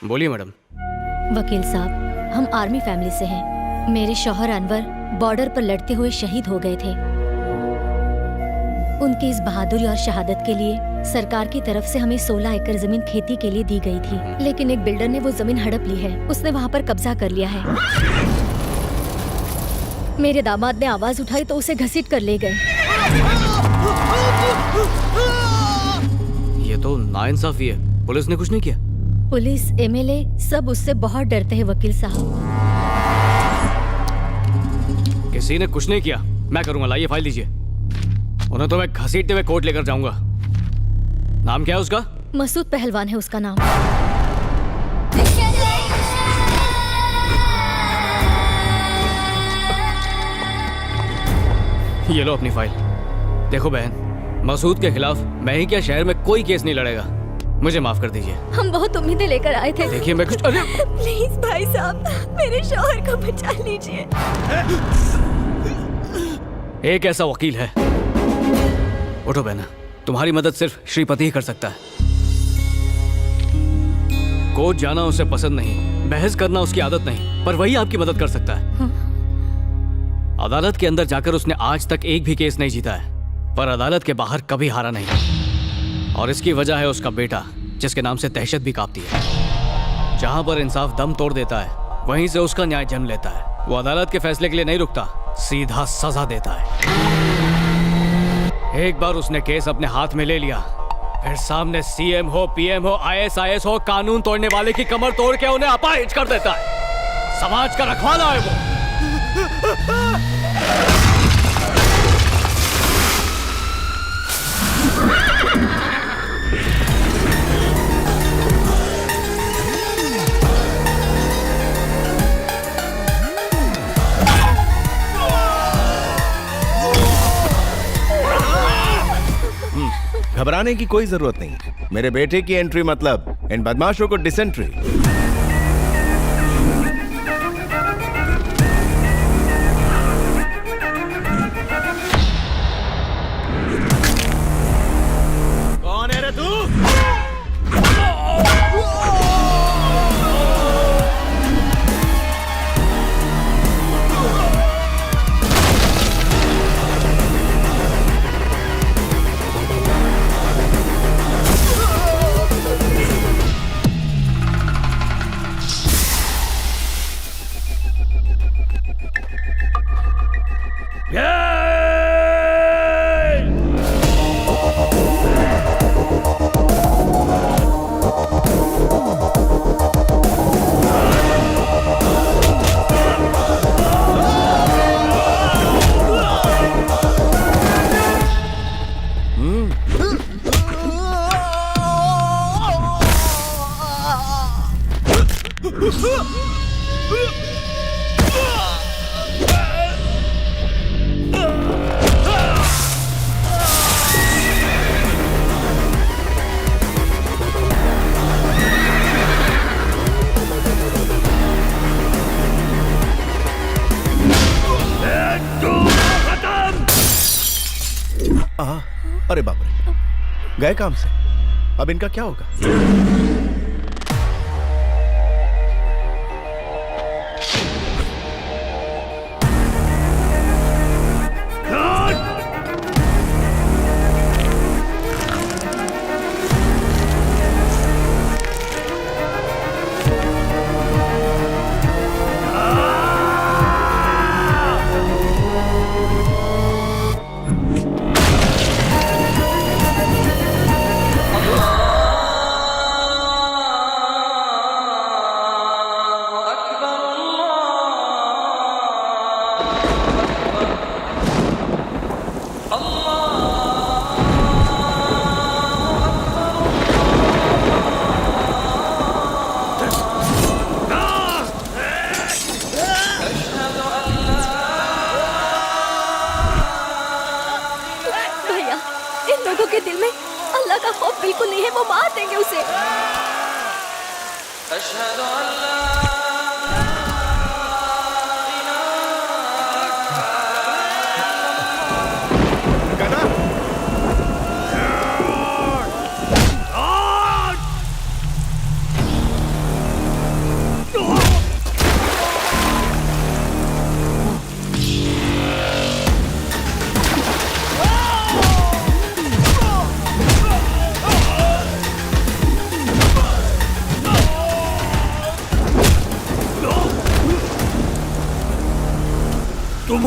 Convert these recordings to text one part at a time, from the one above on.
बोलिए मैडम। वकील साहब, हम आर्मी फैमिली से हैं। मेरे शौहर अनवर बॉर्डर पर लड़ते हुए शहीद हो गए थे। उनकी इस बहादुरी और शहादत के लिए सरकार की तरफ से हमें 16 एकड़ जमीन खेती के लिए दी गई थी, लेकिन एक बिल्डर ने वो जमीन हड़प ली है। उसने वहाँ पर कब्जा कर लिया है। मेरे दामाद ने आवाज उठाई तो उसे घसीट कर ले गए। ये तो नाइंसाफी है। पुलिस ने कुछ नहीं किया? पुलिस, एमएलए सब उससे बहुत डरते हैं वकील साहब। किसी ने कुछ नहीं किया। मैं करूंगा। लाइए फाइल दीजिए। उन्हें तो मैं घसीटते हुए कोर्ट लेकर जाऊंगा। नाम क्या है उसका? मसूद पहलवान है उसका नाम। ये लो अपनी फाइल। देखो बहन, मसूद के खिलाफ मैं ही क्या शहर में कोई केस नहीं लड़ेगा। मुझे माफ कर दीजिए। हम बहुत उम्मीदें लेकर आए थे। देखिए मैं कुछ प्लीज भाई साहब, मेरे शौहर को बचा लीजिए। एक ऐसा वकील है। उठो बहना, तुम्हारी मदद सिर्फ श्रीपति ही कर सकता है। कोर्ट जाना उसे पसंद नहीं, बहस करना उसकी आदत नहीं, पर वही आपकी मदद कर सकता है। अदालत के अंदर जाकर उसने आज तक एक भी केस नहीं जीता है, पर अदालत के बाहर कभी हारा नहीं। और इसकी वजह है उसका बेटा, जिसके नाम से दहशत भी कांपती है। जहां पर इंसाफ दम तोड़ देता है, वहीं से उसका न्याय जन्म लेता है। वो अदालत के फैसले के लिए नहीं रुकता, सीधा सजा देता है। एक बार उसने केस अपने हाथ में ले लिया, फिर सामने सीएम हो, पीएम हो, आईएएस हो, कानून तोड़ने वाले की कमर तोड़ के उन्हें अपाहिज कर देता है। समाज का रखवाला है वो। घबराने की कोई जरूरत नहीं। मेरे बेटे की एंट्री मतलब इन बदमाशों को डिसेंट्री। कौन है रे तू? अरे बाप रे, गए काम से। अब इनका क्या होगा? के दिल में अल्लाह का खौफ बिल्कुल नहीं है, वो मार देंगे उसे।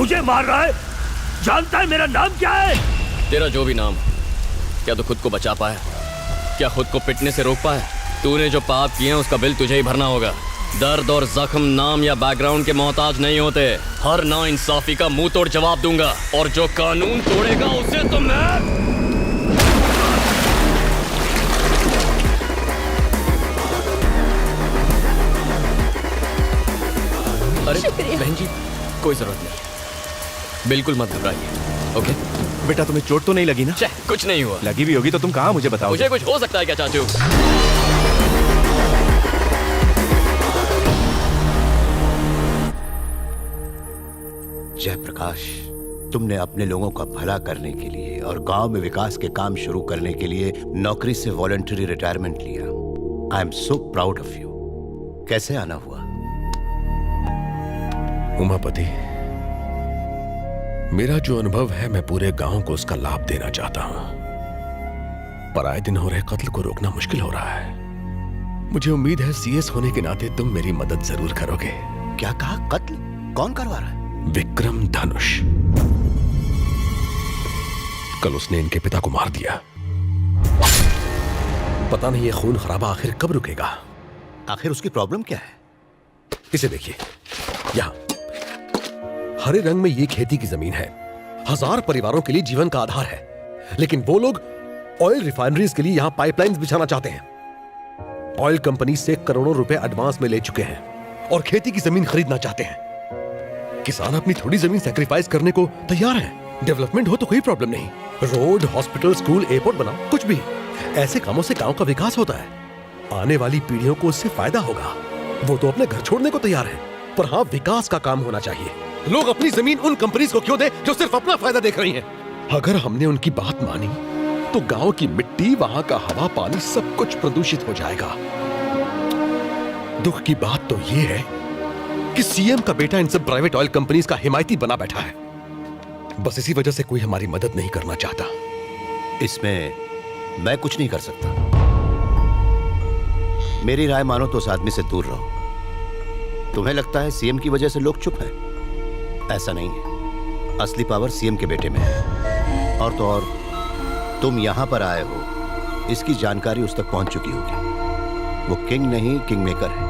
मुझे मार रहा है? जानता है मेरा नाम क्या है? तेरा जो भी नाम, क्या तू खुद को बचा पाया? क्या खुद को पिटने से रोक पाया? तूने जो पाप किए हैं उसका बिल तुझे ही भरना होगा। दर्द और जख्म नाम या बैकग्राउंड के मोहताज नहीं होते। हर नाइंसाफी का मुंह तोड़ जवाब दूंगा, और जो कानून तोड़ेगा उसे तो मैं। अरे बहन जी, कोई जरूरत नहीं, बिल्कुल मत घबराइए। ओके बेटा, तुम्हें चोट तो नहीं लगी ना? कुछ नहीं हुआ। लगी भी होगी तो तुम कहाँ मुझे बताओ। मुझे कुछ हो सकता है क्या चाचू? जयप्रकाश, तुमने अपने लोगों का भला करने के लिए और गांव में विकास के काम शुरू करने के लिए नौकरी से वॉलंटरी रिटायरमेंट लिया। I am so proud of you. कैसे आना हुआ? उमापति, मेरा जो अनुभव है मैं पूरे गांव को उसका लाभ देना चाहता हूं, पर आए दिन हो रहे कत्ल को रोकना मुश्किल हो रहा है। मुझे उम्मीद है सीएस होने के नाते तुम मेरी मदद जरूर करोगे। क्या कहा? कत्ल? कौन करवा रहा है? विक्रम धनुष। कल उसने इनके पिता को मार दिया। पता नहीं ये खून खराबा आखिर कब रुकेगा। आखिर उसकी प्रॉब्लम क्या है? इसे देखिए, यहां हरे रंग में ये खेती की जमीन है। 1000 परिवारों के लिए जीवन का आधार है, लेकिन वो लोग ऑयल रिफाइनरीज के लिए यहां पाइपलाइंस बिछाना चाहते हैं। ऑयल कंपनी से करोड़ों रुपए एडवांस में ले चुके हैं और खेती की जमीन खरीदना चाहते हैं। किसान अपनी थोड़ी जमीन सैक्रिफाइस करने को तैयार हैं। डेवलपमेंट हो तो कोई प्रॉब्लम नहीं। रोड, हॉस्पिटल, स्कूल, एयरपोर्ट बनाओ, कुछ भी। ऐसे कामों से गांव का विकास होता है। आने वाली पीढ़ियों को उससे फायदा होगा। वो तो अपने घर छोड़ने को तैयार है, पर हाँ, विकास का काम होना चाहिए। लोग अपनी जमीन उन कंपनीज को क्यों दे जो सिर्फ अपना फायदा देख रही हैं? अगर हमने उनकी बात मानी तो गांव की मिट्टी, वहां का हवा, पानी सब कुछ प्रदूषित हो जाएगा। दुख की बात तो यह है कि सीएम का बेटा इन सब प्राइवेट ऑयल कंपनीज का हिमायती बना बैठा है। बस इसी वजह से कोई हमारी मदद नहीं करना चाहता। इसमें मैं कुछ नहीं कर सकता। मेरी राय मानो तो उस आदमी से दूर रहो। तुम्हें लगता है सीएम की वजह से लोग चुप हैं? ऐसा नहीं है। असली पावर सीएम के बेटे में है। और तो और, तुम यहां पर आए हो, इसकी जानकारी उस तक पहुंच चुकी होगी। वो किंग नहीं, किंग मेकर है।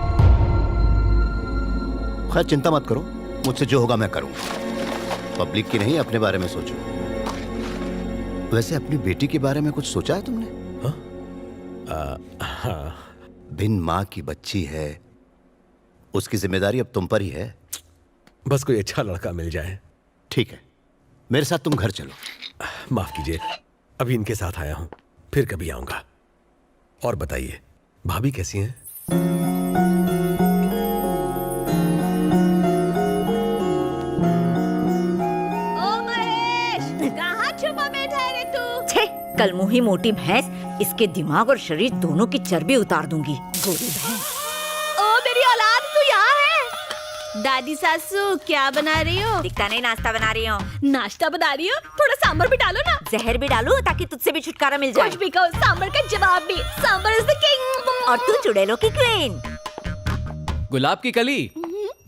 खैर, चिंता मत करो, मुझसे जो होगा मैं करूंगा। पब्लिक की नहीं, अपने बारे में सोचो। वैसे अपनी बेटी के बारे में कुछ सोचा है तुमने? हाँ। बिन माँ की बच्ची है, उसकी जिम्मेदारी अब तुम पर ही है। बस कोई अच्छा लड़का मिल जाए। ठीक है, मेरे साथ तुम घर चलो। माफ कीजिए, अभी इनके साथ आया हूं, फिर कभी आऊंगा। और बताइए, भाभी कैसी हैं? ओ महेश, कहाँ छुपा बैठा है रे तू? छे, कल मुंही मोटी भैंस, इसके दिमाग और शरीर दोनों की चर्बी उतार दूंगी। गोरी भैंस। ओ मेरी औलाद, तू यहाँ है? दादी सासू, क्या बना रही हो? दिखता नहीं, नाश्ता बना रही हूँ। नाश्ता बना रही हो? थोड़ा सांभर भी डालो ना। जहर भी डालूं ताकि तुझसे भी छुटकारा मिल जाए। कुछ भी कहो, सांभर का जवाब भी। Sambar is the king. और तू चुड़ैलों की क्वीन। गुलाब की कली,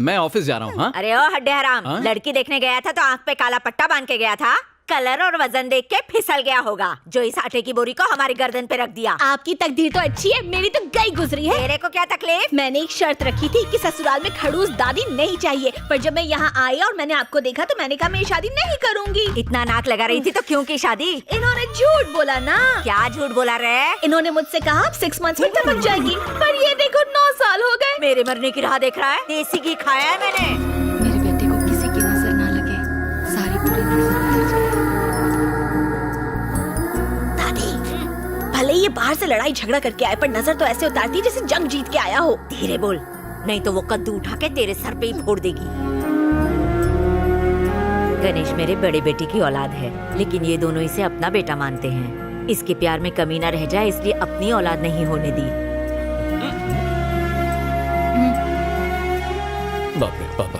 मैं ऑफिस जा रहा हूँ। हाँ, अरे ओ हड्डे हराम, हाँ? लड़की देखने गया था तो आंख पे काला पट्टा बांध के गया था। कलर और वजन देख के फिसल गया होगा, जो इस आटे की बोरी को हमारी गर्दन पे रख दिया। आपकी तकदीर तो अच्छी है, मेरी तो गई गुजरी है। तेरे को क्या तकलीफ? मैंने एक शर्त रखी थी कि ससुराल में खड़ूस दादी नहीं चाहिए, पर जब मैं यहाँ आई और मैंने आपको देखा तो मैंने कहा मैं ये शादी नहीं करूँगी। इतना नाक लगा रही थी तो क्यों की शादी? इन्होंने झूठ बोला ना। क्या झूठ बोला रे? इन्होंने मुझसे कहा आप 6 मंथ्स में टपक जाएगी, पर ये देखो 9 साल हो गए। मेरे मरने की राह देख रहा है? देसी घी खाया है मैंने। मेरे बेटे को किसी की नजर ना लगे, सारी पूरी नजर उतर जाए। भले ये बाहर से लड़ाई झगड़ा करके आए, पर नजर तो ऐसे उतारती है जैसे जंग जीत के आया हो। धीरे बोल, नहीं तो वो कद्दू उठा के तेरे सर पे ही फोड़ देगी। गणेश मेरे बड़े बेटे की औलाद है, लेकिन ये दोनों इसे अपना बेटा मानते हैं। इसके प्यार में कमी ना रह जाए, इसलिए अपनी औलाद नहीं होने दी। बाप रे पापा।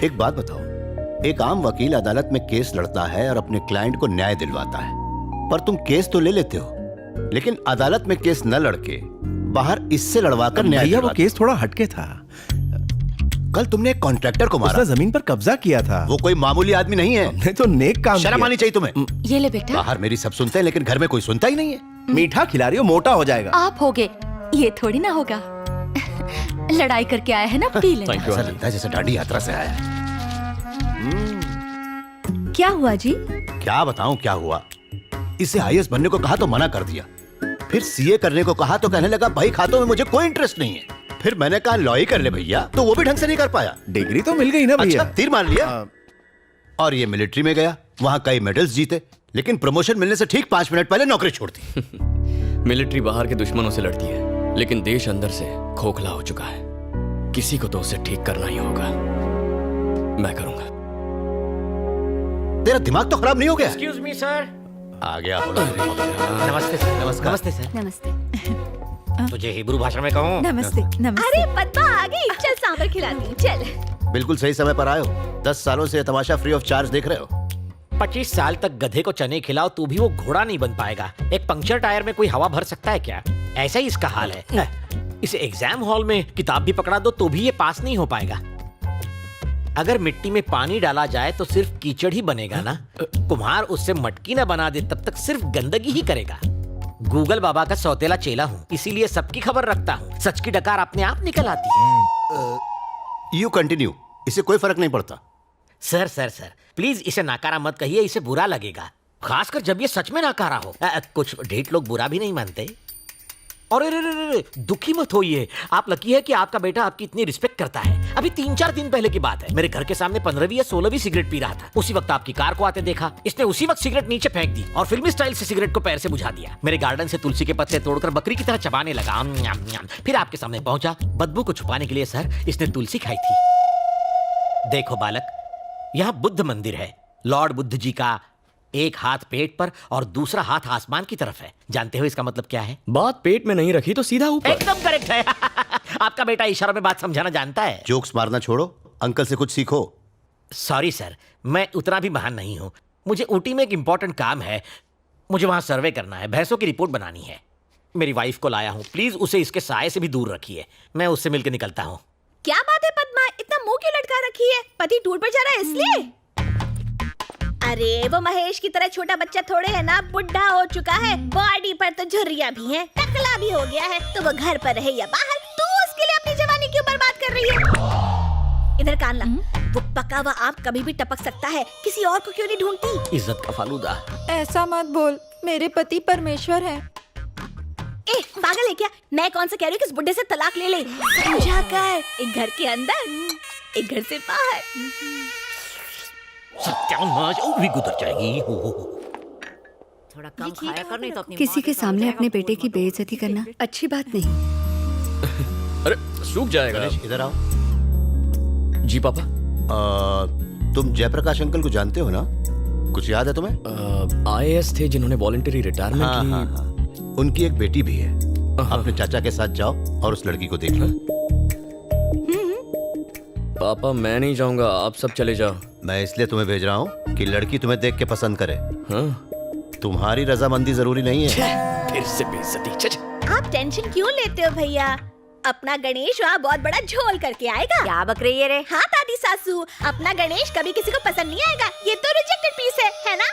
एक बात बताओ, एक आम वकील अदालत में केस लड़ता है और अपने क्लाइंट को न्याय दिलवाता है, पर तुम केस तो ले लेते हो, लेकिन अदालत में केस न लड़के बाहर इससे लड़वाकर न्याय भैया वो दिलवाते। केस थोड़ा हटके था। कल तुमने एक कॉन्ट्रैक्टर को मारा। उसने जमीन पर कब्जा किया था। वो कोई मामूली आदमी नहीं है। हमने तो नेक काम शर्म किया। आनी चाहिए तुम्हें। ये ले बेटा। बाहर मेरी सब सुनते हैं लेकिन घर में कोई सुनता ही नहीं है। मीठा खिला रही हो, मोटा हो जाएगा। आप होगे, ये थोड़ी ना होगा। लड़ाई करके आया है ना, पी लेना। ऐसा लगता है जैसे दांडी यात्रा से आया है। क्या हुआ जी? क्या बताऊं क्या हुआ। इसे आईएएस बनने को कहा तो मना कर दिया, फिर सीए करने को कहा तो कहने लगा भाई खातों में मुझे कोई इंटरेस्ट नहीं है। फिर मैंने कहा लॉ ही कर ले भैया, तो वो भी ढंग से नहीं कर पाया। डिग्री तो मिल गई ना भैया। अच्छा तीर मार लिया। और ये मिलिट्री में गया, वहां कई मेडल्स जीते, लेकिन प्रमोशन मिलने से ठीक 5 मिनट पहले नौकरी छोड़ दी। मिलिट्री बाहर के दुश्मनों से लड़ती है, लेकिन देश अंदर से खोखला हो चुका है। किसी को तो उसे ठीक करना ही होगा। मैं करूंगा। तेरा दिमाग तो खराब नहीं हो गया? Excuse me sir. आ गया। नमस्ते सर। नमस्कार। नमस्ते सर। नमस्ते। तुझे हिब्रू भाषा में कहूँ? नमस्ते। नमस्ते। अरे पद्मा आ गई, चल सांभर खिलाती हूँ, चल। बिल्कुल सही समय पर आए हो। 10 सालों से तमाशा फ्री ऑफ चार्ज देख रहे हो। 25 साल तक गधे को चने खिलाओ तो भी वो घोड़ा नहीं बन पाएगा। एक पंक्चर टायर में कोई हवा भर सकता है क्या? ऐसा ही इसका हाल है। इसे एग्जाम हॉल में किताब भी पकड़ा दो तो भी ये पास नहीं हो पाएगा। अगर मिट्टी में पानी डाला जाए तो सिर्फ कीचड़ ही बनेगा ना। कुम्हार उससे मटकी ना बना दे तब तक सिर्फ गंदगी ही करेगा। गूगल बाबा का सौतेला चेला हूँ, इसीलिए सबकी खबर रखता हूँ। सच की डकार अपने आप निकल आती है। यू कंटिन्यू, इससे कोई फर्क नहीं पड़ता। सर सर सर प्लीज इसे नाकारा मत कहिए, इसे बुरा लगेगा, खासकर जब ये सच में नाकारा हो। कुछ ढेठ लोग बुरा भी नहीं मानते। और अरे दुखी मत होइए, आप लकी है कि आपका बेटा आपकी इतनी रिस्पेक्ट करता है। अभी 3-4 दिन पहले की बात है, मेरे घर के सामने 15वीं या 16वीं सिगरेट पी रहा था। उसी वक्त आपकी कार को आते देखा, इसने उसी वक्त सिगरेट नीचे फेंक दी और फिल्मी स्टाइल से सिगरेट को पैर से बुझा दिया। मेरे गार्डन से तुलसी के पत्ते तोड़कर बकरी की तरह चबाने लगा। फिर आपके सामने पहुंचा। बदबू को छुपाने के लिए सर इसने तुलसी खाई थी। देखो बालक, यहाँ बुद्ध मंदिर है। लॉर्ड बुद्ध जी का एक हाथ पेट पर और दूसरा हाथ आसमान की तरफ है। जानते हो इसका मतलब क्या है? बात पेट में नहीं रखी तो सीधा ऊपर। एकदम करेक्ट है। आपका बेटा इशारों में बात समझाना जानता है। जोक्स मारना छोड़ो, अंकल से कुछ सीखो। सॉरी सर, मैं उतना भी महान नहीं हूँ। मुझे ऊटी में एक इंपॉर्टेंट काम है, मुझे वहां सर्वे करना है, भैंसों की रिपोर्ट बनानी है। मेरी वाइफ को लाया हूँ, प्लीज उसे इसके साये से भी दूर रखिए। मैं उससे मिलकर निकलता हूँ। क्या बात है पद्मा, इतना मुंह क्यों लटका रखी है? पति टूर पर जा रहा है इसलिए? अरे वो महेश की तरह छोटा बच्चा थोड़े है ना, बुढ़ा हो चुका है, बॉडी पर तो झुर्रियां भी हैं, टकला भी हो गया है। तो वो घर पर रहे या बाहर, तू उसके लिए अपनी जवानी क्यों बर्बाद कर रही है? इधर कान ला, वो पका हुआ आम कभी भी टपक सकता है, किसी और को क्यों नहीं ढूंढती? इज्जत का फालूदा। ऐसा मत बोल, मेरे पति परमेश्वर हैं। ए पागल है क्या? मैं कौन सा कह रही हूँ कि इस बुड्ढे से तलाक ले ले। समझा कर, एक घर के अंदर एक घर से बाहर। सत्यानाश, वो भी गुजर जाएगी। थोड़ा कम खाया कर, नहीं तो अपनी किसी के सामने अपने बेटे की बेइज्जती करना अच्छी बात नहीं। अरे सूख जाएगा। गणेश इधर आओ। जी पापा। तुम जयप्रकाश अंकल को जानते हो ना? कुछ याद है तुम्हें? आईएएस थे जिन्होंने वॉलंटरी रिटायरमेंट हाँ, ली। हाँ, हाँ। उनकी एक बेटी भी है। अपने चाचा के साथ जाओ और उस लड़की को देख लो। पापा मैं नहीं जाऊंगा, आप सब चले जाओ। मैं इसलिए तुम्हें भेज रहा हूँ कि लड़की तुम्हें देख के पसंद करे। हाँ? तुम्हारी रजामंदी जरूरी नहीं है। फिर से बेइज्जती। आप टेंशन क्यों लेते हो भैया? अपना गणेश वहाँ बहुत बड़ा झोल करके आएगा। क्या बक रही है रे? हाँ दादी सासू, अपना गणेश कभी किसी को पसंद नहीं आएगा। ये तो रिजेक्टेड पीस है ना?